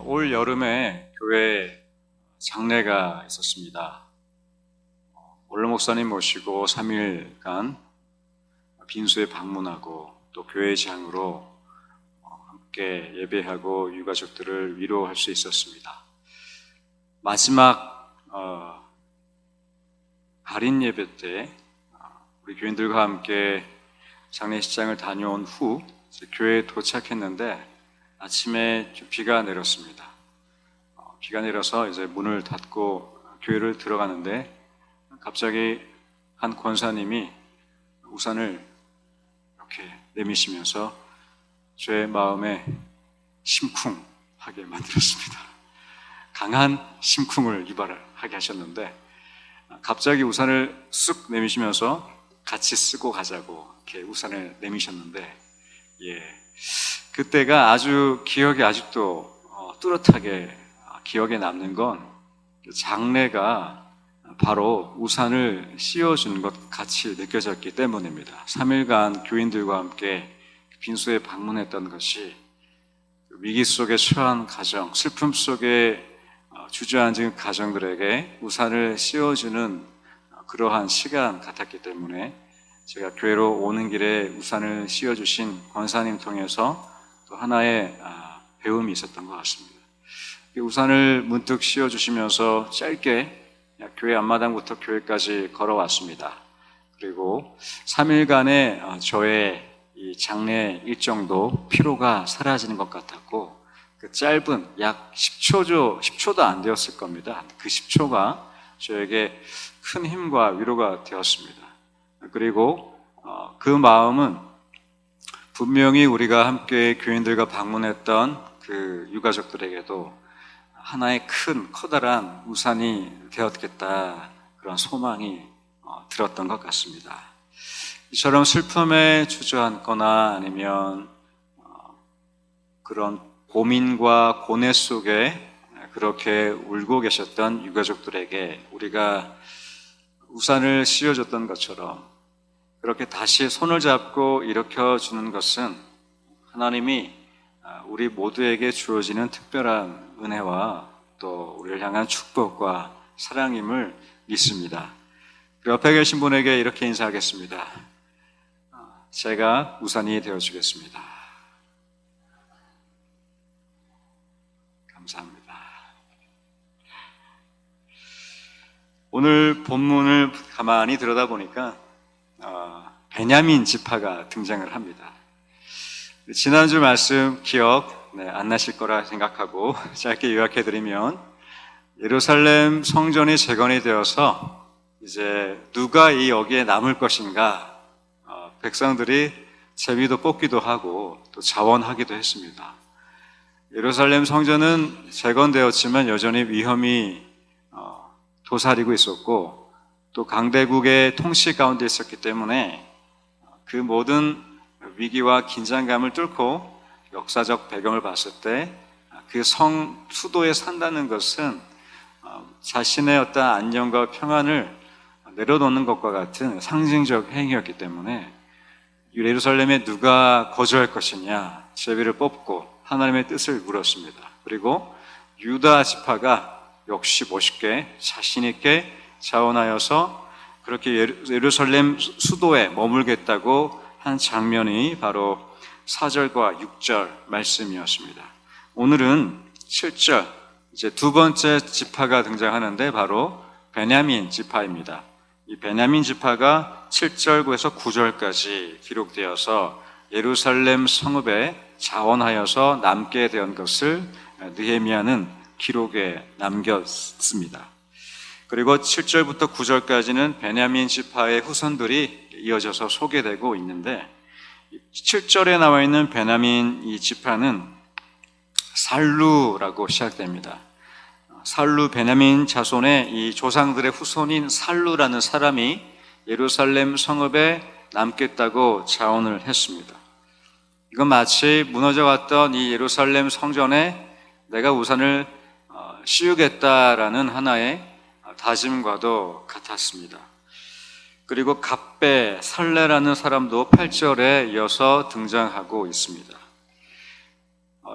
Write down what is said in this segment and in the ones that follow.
올 여름에 교회 장례가 있었습니다. 원로 목사님 모시고 3일간 빈소에 방문하고 또 교회장으로 함께 예배하고 유가족들을 위로할 수 있었습니다. 마지막 발인 예배 때 우리 교인들과 함께 장례식장을 다녀온 후 교회에 도착했는데 아침에 비가 내렸습니다. 비가 내려서 이제 문을 닫고 교회를 들어가는데 갑자기 한 권사님이 우산을 이렇게 내미시면서 제 마음에 심쿵하게 만들었습니다. 강한 심쿵을 유발하게 하셨는데 갑자기 우산을 쑥 내미시면서 같이 쓰고 가자고 이렇게 우산을 내미셨는데 그때가 아주 기억에 아직도 뚜렷하게 기억에 남는 건 장례가 바로 우산을 씌워주는 것 같이 느껴졌기 때문입니다. 3일간 교인들과 함께 빈소에 방문했던 것이 위기 속에 처한 가정, 슬픔 속에 주저앉은 가정들에게 우산을 씌워주는 그러한 시간 같았기 때문에 제가 교회로 오는 길에 우산을 씌워주신 권사님 통해서 또 하나의 배움이 있었던 것 같습니다. 우산을 문득 씌워주시면서 짧게 교회 앞마당부터 교회까지 걸어왔습니다. 그리고 3일간의 저의 이 장례 일정도 피로가 사라지는 것 같았고 그 짧은 약 10초도 안 되었을 겁니다. 그 10초가 저에게 큰 힘과 위로가 되었습니다. 그리고 그 마음은 분명히 우리가 함께 교인들과 방문했던 그 유가족들에게도 하나의 커다란 우산이 되었겠다 그런 소망이 들었던 것 같습니다. 이처럼 슬픔에 주저앉거나 아니면 그런 고민과 고뇌 속에 그렇게 울고 계셨던 유가족들에게 우리가 우산을 씌워줬던 것처럼 그렇게 다시 손을 잡고 일으켜주는 것은 하나님이 우리 모두에게 주어지는 특별한 은혜와 또 우리를 향한 축복과 사랑임을 믿습니다. 그 옆에 계신 분에게 이렇게 인사하겠습니다. 제가 우산이 되어주겠습니다. 감사합니다. 오늘 본문을 가만히 들여다보니까 베냐민 지파가 등장을 합니다. 지난주 말씀 기억 안 나실 거라 생각하고 짧게 요약해드리면 예루살렘 성전이 재건이 되어서 이제 누가 여기에 남을 것인가 백성들이 제비도 뽑기도 하고 또 자원하기도 했습니다. 예루살렘 성전은 재건되었지만 여전히 위험이 도사리고 있었고 또 강대국의 통치 가운데 있었기 때문에 그 모든 위기와 긴장감을 뚫고 역사적 배경을 봤을 때 그 수도에 산다는 것은 자신의 어떤 안녕과 평안을 내려놓는 것과 같은 상징적 행위였기 때문에 예루살렘에 누가 거주할 것이냐 제비를 뽑고 하나님의 뜻을 물었습니다. 그리고 유다 지파가 역시 멋있게 자신 있게 자원하여서 그렇게 예루살렘 수도에 머물겠다고 한 장면이 바로 4절과 6절 말씀이었습니다. 오늘은 7절 이제 두 번째 지파가 등장하는데 바로 베냐민 지파입니다. 이 베냐민 지파가 7절에서 9절까지 기록되어서 예루살렘 성읍에 자원하여서 남게 된 것을 느헤미야는 기록에 남겼습니다. 그리고 7절부터 9절까지는 베냐민 지파의 후손들이 이어져서 소개되고 있는데 7절에 나와 있는 베냐민 이 지파는 살루라고 시작됩니다. 살루 베냐민 자손의 이 조상들의 후손인 살루라는 사람이 예루살렘 성읍에 남겠다고 자원을 했습니다. 이건 마치 무너져갔던 이 예루살렘 성전에 내가 우산을 씌우겠다라는 하나의 다짐과도 같았습니다. 그리고 갑배, 살레라는 사람도 8절에 이어서 등장하고 있습니다.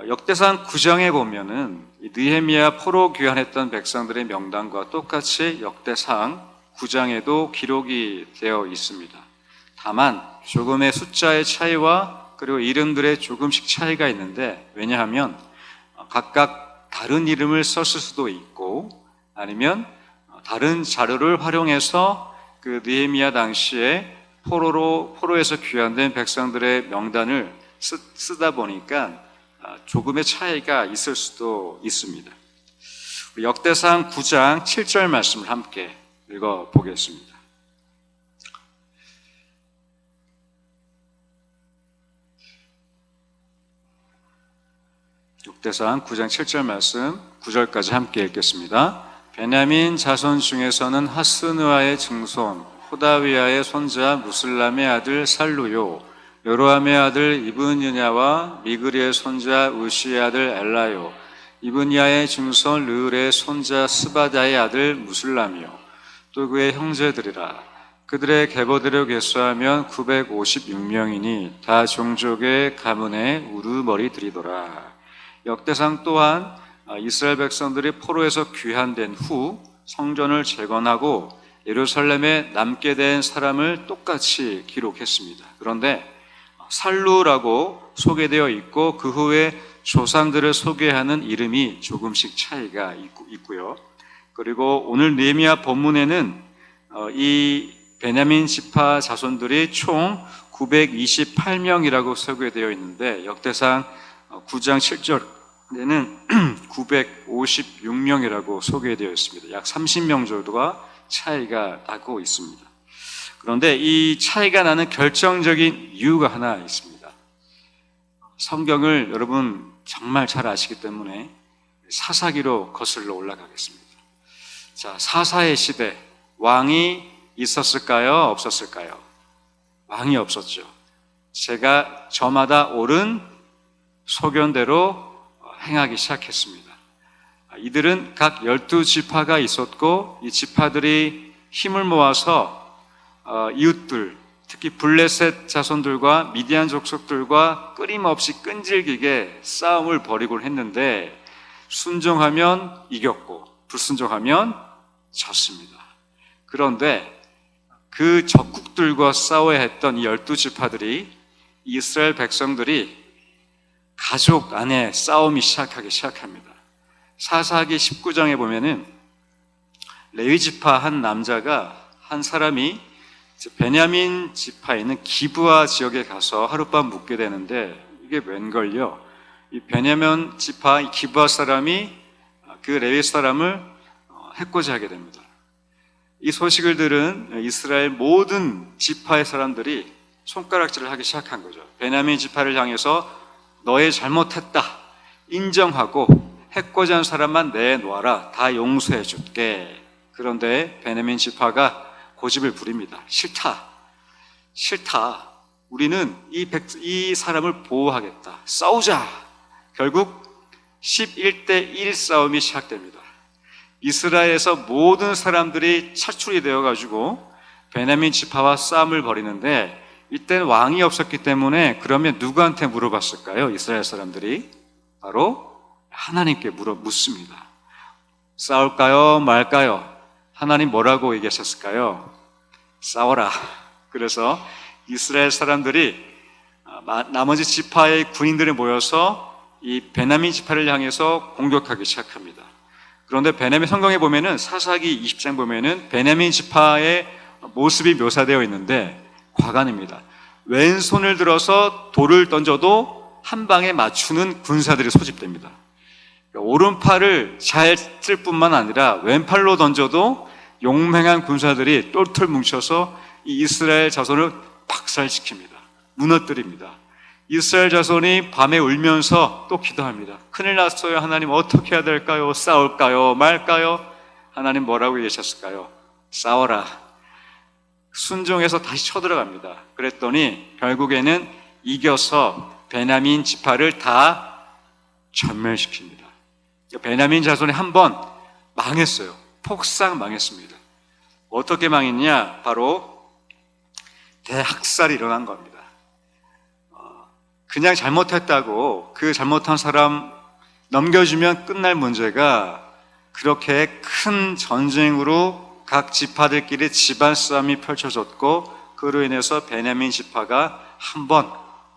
역대상 9장에 보면은 느헤미야 포로 귀환했던 백성들의 명단과 똑같이 역대상 9장에도 기록이 되어 있습니다. 다만 조금의 숫자의 차이와 그리고 이름들의 조금씩 차이가 있는데, 왜냐하면 각각 다른 이름을 썼을 수도 있고 아니면 다른 자료를 활용해서 그 느헤미야 당시에 포로에서 귀환된 백성들의 명단을 쓰다 보니까 조금의 차이가 있을 수도 있습니다. 역대상 9장 7절 말씀을 함께 읽어보겠습니다. 역대상 9장 7절 말씀 9절까지 함께 읽겠습니다. 베냐민 자손 중에서는 하스누아의 증손 호다위아의 손자 무슬람의 아들 살루요, 요로함의 아들 이브느냐와 미그리의 손자 우시의 아들 엘라요, 이브니아의 증손 르을의 손자 스바다의 아들 무슬람이요, 또 그의 형제들이라. 그들의 계보대로 계수하면 956명이니 다 종족의 가문의 우르머리들이더라. 역대상 또한 이스라엘 백성들이 포로에서 귀환된 후 성전을 재건하고 예루살렘에 남게 된 사람을 똑같이 기록했습니다. 그런데 살루라고 소개되어 있고 그 후에 조상들을 소개하는 이름이 조금씩 차이가 있고요. 그리고 오늘 느헤미야 본문에는 이 베냐민 지파 자손들이 총 928명이라고 소개되어 있는데, 역대상 9장 7절에는 956명이라고 소개되어 있습니다. 약 30명 정도가 차이가 나고 있습니다. 그런데 이 차이가 나는 결정적인 이유가 하나 있습니다. 성경을 여러분 정말 잘 아시기 때문에 사사기로 거슬러 올라가겠습니다. 자, 사사의 시대, 왕이 있었을까요? 없었을까요? 왕이 없었죠. 제가 저마다 옳은 소견대로 행하기 시작했습니다. 이들은 각 12지파가 있었고 이 지파들이 힘을 모아서 이웃들, 특히 블레셋 자손들과 미디안 족속들과 끊임없이 끈질기게 싸움을 벌이곤 했는데, 순종하면 이겼고 불순종하면 졌습니다. 그런데 그 적국들과 싸워야 했던 이 12지파들이, 이스라엘 백성들이 가족 안에 싸움이 시작하기 시작합니다. 사사기 19장에 보면은 레위 지파 한 남자가, 한 사람이 베냐민 지파에 있는 기브아 지역에 가서 하룻밤 묵게 되는데, 이게 웬걸요? 이 베냐민 지파 이 기브아 사람이 그 레위 사람을 해코지하게 됩니다. 이 소식을 들은 이스라엘 모든 지파의 사람들이 손가락질을 하기 시작한 거죠. 베냐민 지파를 향해서 너의 잘못했다 인정하고 해코지한 사람만 내놓아라, 다 용서해 줄게. 그런데 베냐민 지파가 고집을 부립니다. 싫다. 우리는 이 사람을 보호하겠다. 싸우자. 결국 11대 1 싸움이 시작됩니다. 이스라엘에서 모든 사람들이 차출이 되어가지고 베냐민 지파와 싸움을 벌이는데, 이때는 왕이 없었기 때문에 그러면 누구한테 물어봤을까요? 이스라엘 사람들이 바로 하나님께 묻습니다. 싸울까요? 말까요? 하나님 뭐라고 얘기하셨을까요? 싸워라. 그래서 이스라엘 사람들이 나머지 지파의 군인들이 모여서 이 베냐민 지파를 향해서 공격하기 시작합니다. 그런데 베냐민 성경에 보면은 사사기 20장 보면은 베냐민 지파의 모습이 묘사되어 있는데 과간입니다. 왼손을 들어서 돌을 던져도 한 방에 맞추는 군사들이 소집됩니다. 오른팔을 잘 쓸 뿐만 아니라 왼팔로 던져도 용맹한 군사들이 똘똘 뭉쳐서 이 이스라엘 자손을 박살시킵니다. 무너뜨립니다. 이스라엘 자손이 밤에 울면서 또 기도합니다. 큰일 났어요. 하나님 어떻게 해야 될까요? 싸울까요? 말까요? 하나님 뭐라고 얘기하셨을까요? 싸워라. 순종해서 다시 쳐들어갑니다. 그랬더니 결국에는 이겨서 베냐민 지파를 다 전멸시킵니다. 베냐민 자손이 한번 망했어요. 폭삭 망했습니다. 어떻게 망했냐? 바로 대학살이 일어난 겁니다. 그냥 잘못했다고 그 잘못한 사람 넘겨주면 끝날 문제가 그렇게 큰 전쟁으로 각 지파들끼리 집안 싸움이 펼쳐졌고 그로 인해서 베냐민 지파가 한번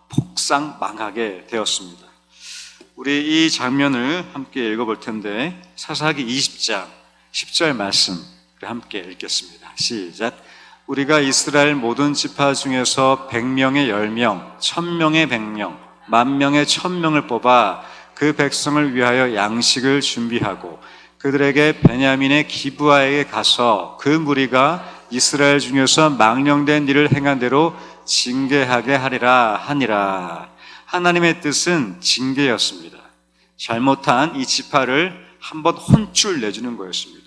폭삭 망하게 되었습니다. 우리 이 장면을 함께 읽어볼 텐데 사사기 20장 10절 말씀 함께 읽겠습니다. 시작. 우리가 이스라엘 모든 지파 중에서 100명의 10명, 1000명의 100명, 10,000명의 1000명을 뽑아 그 백성을 위하여 양식을 준비하고 그들에게 베냐민의 기브아에게 가서 그 무리가 이스라엘 중에서 망령된 일을 행한 대로 징계하게 하리라 하니라. 하나님의 뜻은 징계였습니다. 잘못한 이 지파를 한번 혼쭐 내주는 거였습니다.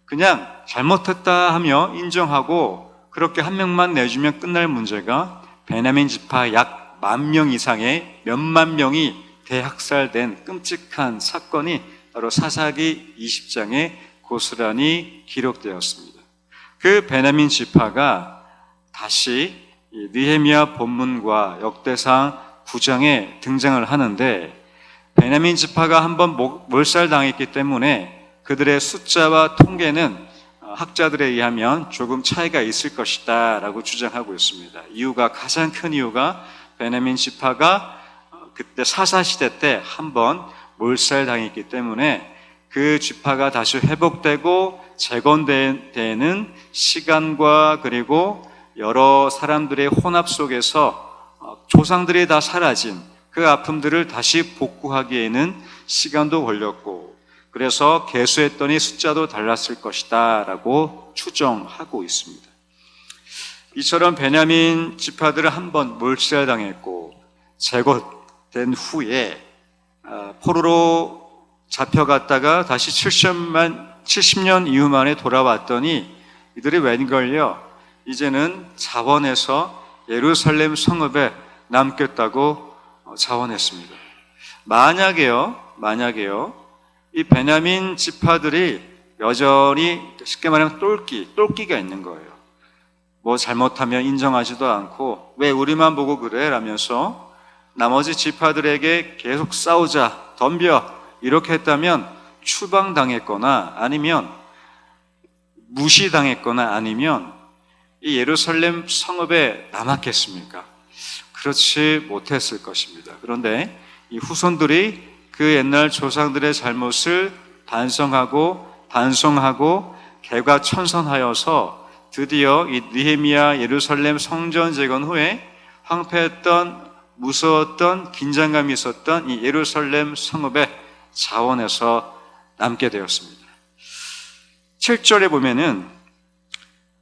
그냥 잘못했다 하며 인정하고 그렇게 한 명만 내주면 끝날 문제가 베냐민 지파 약 10,000명 이상의 몇만 명이 대학살된 끔찍한 사건이 바로 사사기 20장에 고스란히 기록되었습니다. 그 베냐민 지파가 다시 느헤미야 본문과 역대상 9장에 등장을 하는데 베냐민 지파가 한번 몰살당했기 때문에 그들의 숫자와 통계는 학자들에 의하면 조금 차이가 있을 것이다 라고 주장하고 있습니다. 가장 큰 이유가 베냐민 지파가 그때 사사시대 때 한번 몰살당했기 때문에 그 지파가 다시 회복되고 재건되는 시간과 그리고 여러 사람들의 혼합 속에서 조상들이 다 사라진 그 아픔들을 다시 복구하기에는 시간도 걸렸고 그래서 계수했더니 숫자도 달랐을 것이다 라고 추정하고 있습니다. 이처럼 베냐민 지파들은 한번 몰살당했고 재건된 후에 포로로 잡혀갔다가 다시 70년 이후 만에 돌아왔더니 이들이 웬걸요? 이제는 자원해서 예루살렘 성읍에 남겼다고 자원했습니다. 만약에요 이 베냐민 지파들이 여전히 쉽게 말하면 똘끼가 있는 거예요. 뭐 잘못하면 인정하지도 않고 왜 우리만 보고 그래? 라면서 나머지 지파들에게 계속 싸우자, 덤벼 이렇게 했다면 추방당했거나 아니면 무시당했거나 아니면 이 예루살렘 성읍에 남았겠습니까? 그렇지 못했을 것입니다. 그런데 이 후손들이 그 옛날 조상들의 잘못을 반성하고 개과천선하여서 드디어 이 느헤미야 예루살렘 성전 재건 후에 황폐했던 무서웠던 긴장감이 있었던 이 예루살렘 성읍에 자원해서 남게 되었습니다. 7절에 보면은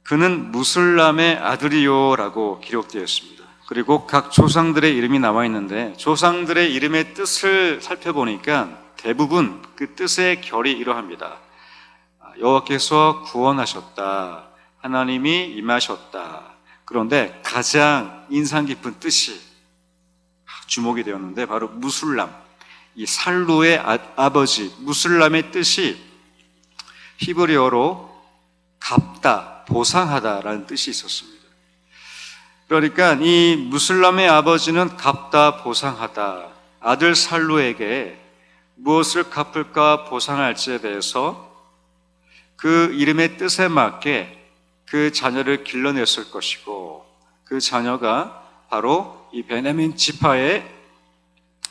그는 무술람의 아들이요라고 기록되어 있습니다. 그리고 각 조상들의 이름이 나와 있는데 조상들의 이름의 뜻을 살펴보니까 대부분 그 뜻의 결이 이러합니다. 여호와께서 구원하셨다. 하나님이 임하셨다. 그런데 가장 인상 깊은 뜻이 주목이 되었는데 바로 무술람, 이 살루의 아버지 무술람의 뜻이 히브리어로 갚다, 보상하다라는 뜻이 있었습니다. 그러니까 이 무술람의 아버지는 갚다, 보상하다, 아들 살루에게 무엇을 갚을까 보상할지에 대해서 그 이름의 뜻에 맞게 그 자녀를 길러냈을 것이고 그 자녀가 바로 이 베냐민 지파에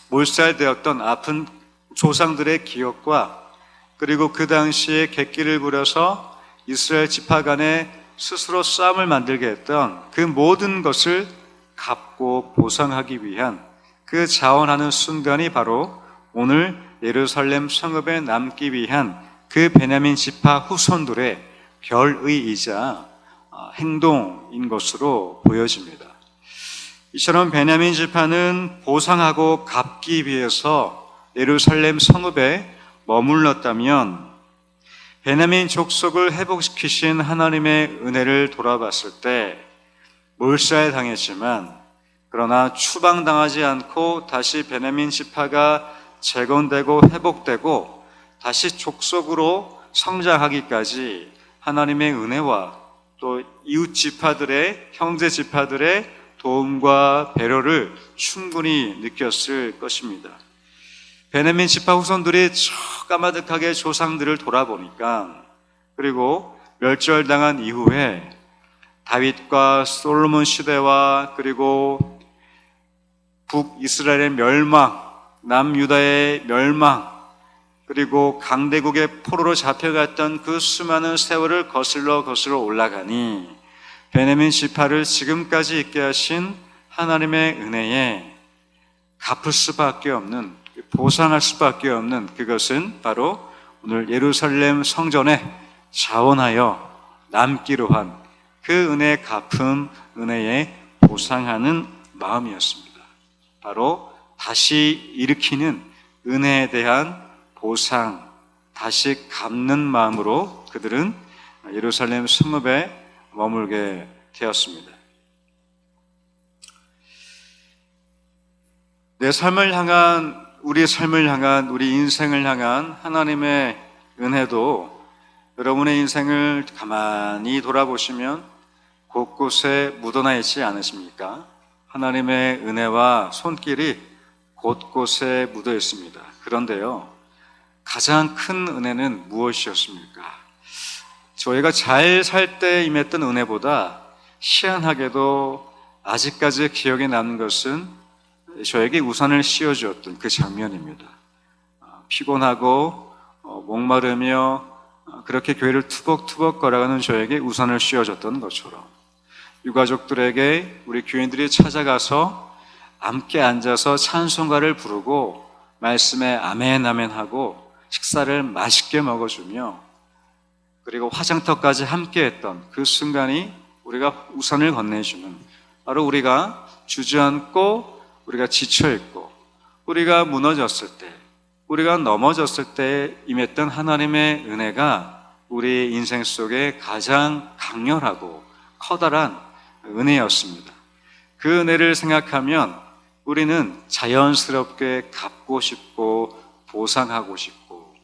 몰살되었던 아픈 조상들의 기억과 그리고 그 당시에 객기를 부려서 이스라엘 지파 간에 스스로 싸움을 만들게 했던 그 모든 것을 갚고 보상하기 위한 그 자원하는 순간이 바로 오늘 예루살렘 성읍에 남기 위한 그 베냐민 지파 후손들의 결의이자 행동인 것으로 보여집니다. 이처럼 베냐민 지파는 보상하고 갚기 위해서 예루살렘 성읍에 머물렀다면 베냐민 족속을 회복시키신 하나님의 은혜를 돌아봤을 때 몰살당했지만 그러나 추방당하지 않고 다시 베냐민 지파가 재건되고 회복되고 다시 족속으로 성장하기까지 하나님의 은혜와 또 이웃 지파들의 형제 지파들의 도움과 배려를 충분히 느꼈을 것입니다. 베냐민 지파 후손들이 저 까마득하게 조상들을 돌아보니까, 그리고 멸절당한 이후에 다윗과 솔로몬 시대와 그리고 북이스라엘의 멸망, 남유다의 멸망, 그리고 강대국의 포로로 잡혀갔던 그 수많은 세월을 거슬러 올라가니 베냐민 지파를 지금까지 있게 하신 하나님의 은혜에 갚을 수밖에 없는, 보상할 수밖에 없는, 그것은 바로 오늘 예루살렘 성전에 자원하여 남기로 한 그 은혜의 갚음, 은혜에 보상하는 마음이었습니다. 바로 다시 일으키는 은혜에 대한 보상, 다시 갚는 마음으로 그들은 예루살렘 성읍에 머물게 되었습니다. 내 삶을 향한, 우리 삶을 향한, 우리 인생을 향한 하나님의 은혜도 여러분의 인생을 가만히 돌아보시면 곳곳에 묻어나 있지 않으십니까? 하나님의 은혜와 손길이 곳곳에 묻어 있습니다. 그런데요, 가장 큰 은혜는 무엇이었습니까? 저희가 잘 살 때 임했던 은혜보다 희한하게도 아직까지 기억에 남는 것은 저에게 우산을 씌워주었던 그 장면입니다. 피곤하고 목마르며 그렇게 교회를 투벅투벅 걸어가는 저에게 우산을 씌워줬던 것처럼, 유가족들에게 우리 교인들이 찾아가서 함께 앉아서 찬송가를 부르고 말씀에 아멘 아멘 하고 식사를 맛있게 먹어주며 그리고 화장터까지 함께 했던 그 순간이 우리가 우산을 건네주는, 바로 우리가 주저앉고 우리가 지쳐있고 우리가 무너졌을 때, 우리가 넘어졌을 때 임했던 하나님의 은혜가 우리 인생 속에 가장 강렬하고 커다란 은혜였습니다. 그 은혜를 생각하면 우리는 자연스럽게 갚고 싶고 보상하고 싶고,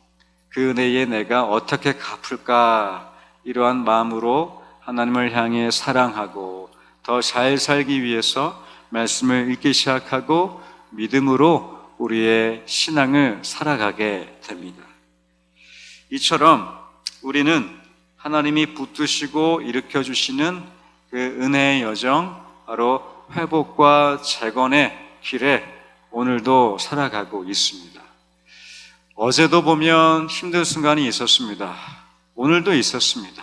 그 은혜에 내가 어떻게 갚을까, 이러한 마음으로 하나님을 향해 사랑하고 더 잘 살기 위해서 말씀을 읽기 시작하고 믿음으로 우리의 신앙을 살아가게 됩니다. 이처럼 우리는 하나님이 붙드시고 일으켜주시는 그 은혜의 여정, 바로 회복과 재건의 길에 오늘도 살아가고 있습니다. 어제도 보면 힘든 순간이 있었습니다. 오늘도 있었습니다.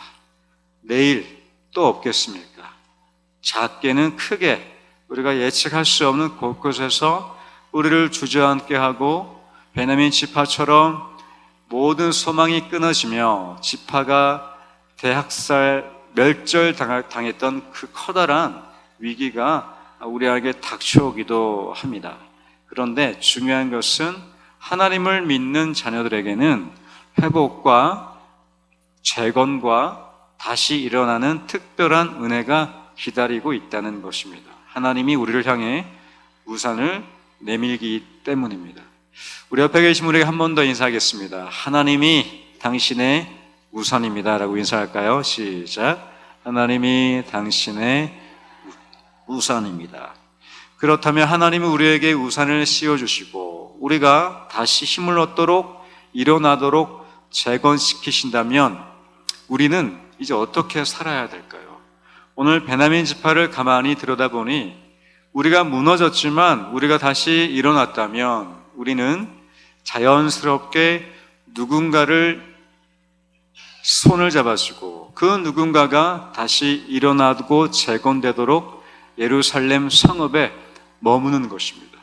내일 또 없겠습니까? 작게는 크게 우리가 예측할 수 없는 곳곳에서 우리를 주저앉게 하고, 베냐민 지파처럼 모든 소망이 끊어지며 지파가 대학살, 멸절당했던 그 커다란 위기가 우리에게 닥쳐오기도 합니다. 그런데 중요한 것은 하나님을 믿는 자녀들에게는 회복과 재건과 다시 일어나는 특별한 은혜가 기다리고 있다는 것입니다. 하나님이 우리를 향해 우산을 내밀기 때문입니다. 우리 옆에 계신 분에게 한 번 더 인사하겠습니다. 하나님이 당신의 우산입니다 라고 인사할까요? 시작. 하나님이 당신의 우산입니다. 그렇다면 하나님은 우리에게 우산을 씌워주시고 우리가 다시 힘을 얻도록, 일어나도록 재건시키신다면 우리는 이제 어떻게 살아야 될까요? 오늘 베냐민 지파를 가만히 들여다보니 우리가 무너졌지만 우리가 다시 일어났다면 우리는 자연스럽게 누군가를 손을 잡아주고 그 누군가가 다시 일어나고 재건되도록 예루살렘 성읍에 머무는 것입니다.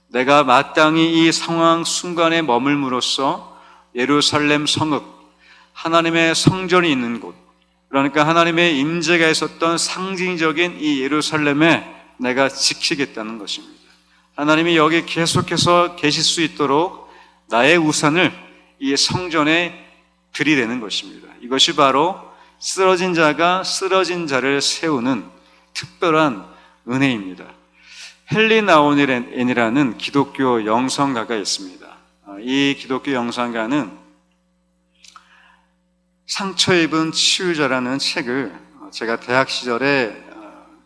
내가 마땅히 이 상황 순간에 머물므로써 예루살렘 성읍, 하나님의 성전이 있는 곳, 그러니까 하나님의 임재가 있었던 상징적인 이 예루살렘에 내가 지키겠다는 것입니다. 하나님이 여기 계속해서 계실 수 있도록 나의 우산을 이 성전에 들이대는 것입니다. 이것이 바로 쓰러진 자가 쓰러진 자를 세우는 특별한 은혜입니다. 헨리 나우엔이라는 기독교 영성가가 있습니다. 이 기독교 영성가는 상처 입은 치유자라는 책을 제가 대학 시절에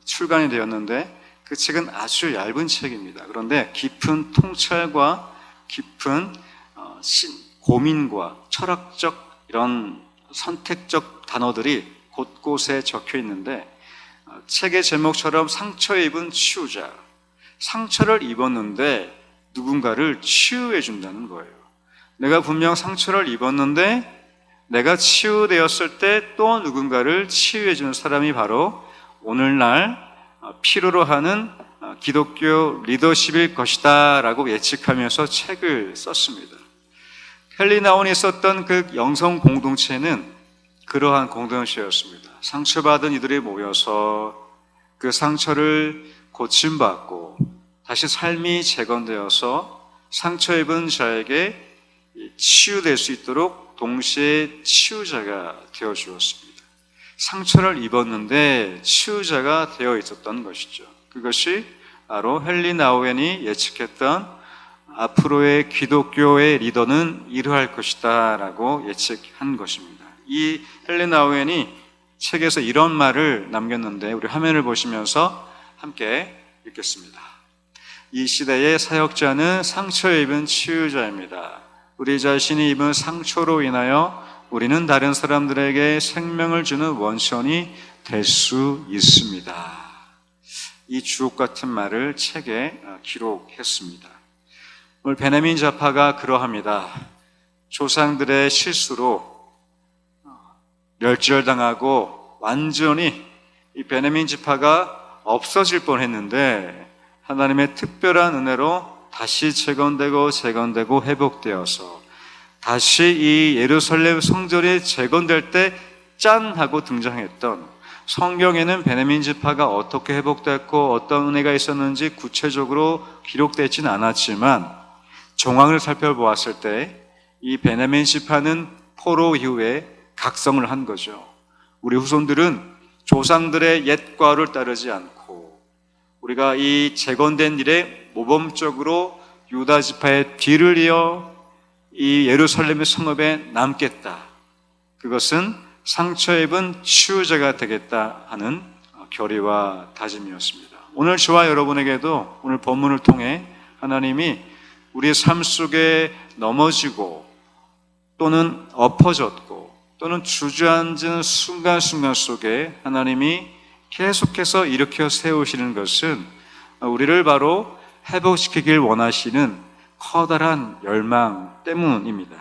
출간이 되었는데 그 책은 아주 얇은 책입니다. 그런데 깊은 통찰과 깊은 고민과 철학적 이런 선택적 단어들이 곳곳에 적혀 있는데, 책의 제목처럼 상처 입은 치유자, 상처를 입었는데 누군가를 치유해 준다는 거예요. 내가 분명 상처를 입었는데 내가 치유되었을 때 또 누군가를 치유해 주는 사람이 바로 오늘날 필요로 하는 기독교 리더십일 것이다 라고 예측하면서 책을 썼습니다. 헨리 나운이 썼던 그 영성 공동체는 그러한 공동체였습니다. 상처받은 이들이 모여서 그 상처를 고침받고 다시 삶이 재건되어서 상처 입은 자에게 치유될 수 있도록 동시에 치유자가 되어 주었습니다. 상처를 입었는데 치유자가 되어 있었던 것이죠. 그것이 바로 헨리 나우엔이 예측했던 앞으로의 기독교의 리더는 이러할 것이다 라고 예측한 것입니다. 이 헨리 나우엔이 책에서 이런 말을 남겼는데 우리 화면을 보시면서 함께 읽겠습니다. 이 시대의 사역자는 상처 입은 치유자입니다. 우리 자신이 입은 상처로 인하여 우리는 다른 사람들에게 생명을 주는 원천이 될 수 있습니다. 이 주옥 같은 말을 책에 기록했습니다. 오늘 베냐민 좌파가 그러합니다. 조상들의 실수로 멸절당하고 완전히 이 베냐민 지파가 없어질 뻔했는데 하나님의 특별한 은혜로 다시 재건되고 회복되어서 다시 이 예루살렘 성전이 재건될 때 짠 하고 등장했던, 성경에는 베냐민 지파가 어떻게 회복됐고 어떤 은혜가 있었는지 구체적으로 기록되지는 않았지만 정황을 살펴보았을 때 이 베냐민 지파는 포로 이후에 각성을 한 거죠. 우리 후손들은 조상들의 옛 과를 따르지 않고 우리가 이 재건된 일에 모범적으로 유다 지파의 뒤를 이어 이 예루살렘의 성읍에 남겠다. 그것은 상처 입은 치유자가 되겠다 하는 결의와 다짐이었습니다. 오늘 저와 여러분에게도 오늘 본문을 통해 하나님이 우리의 삶 속에 넘어지고 또는 엎어졌고 또는 주저앉은 순간순간 속에 하나님이 계속해서 일으켜 세우시는 것은 우리를 바로 회복시키길 원하시는 커다란 열망 때문입니다.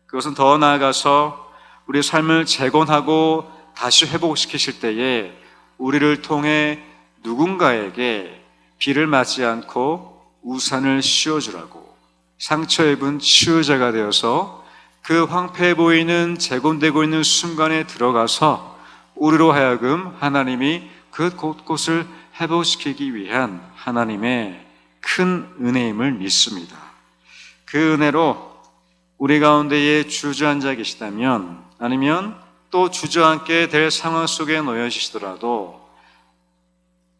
그것은 더 나아가서 우리의 삶을 재건하고 다시 회복시키실 때에 우리를 통해 누군가에게 비를 맞지 않고 우산을 씌워주라고, 상처 입은 치유자가 되어서 그 황폐해 보이는 재건되고 있는 순간에 들어가서 우리로 하여금 하나님이 그 곳곳을 회복시키기 위한 하나님의 큰 은혜임을 믿습니다. 그 은혜로 우리 가운데에 주저앉아 계시다면, 아니면 또 주저앉게 될 상황 속에 놓여지시더라도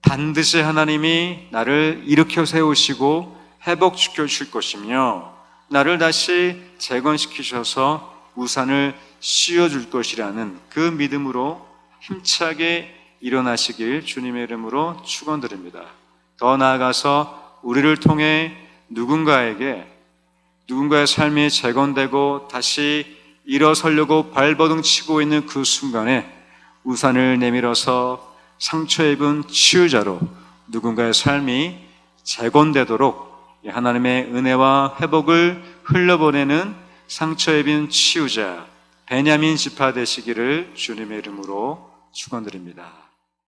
반드시 하나님이 나를 일으켜 세우시고 회복시켜 주실 것이며 나를 다시 재건시키셔서 우산을 씌워줄 것이라는 그 믿음으로 힘차게 일어나시길 주님의 이름으로 축원드립니다. 더 나아가서 우리를 통해 누군가의 삶이 재건되고 다시 일어서려고 발버둥 치고 있는 그 순간에 우산을 내밀어서 상처 입은 치유자로 누군가의 삶이 재건되도록 하나님의 은혜와 회복을 흘려보내는 상처 입은 치유자 베냐민 지파 되시기를 주님의 이름으로 축원드립니다.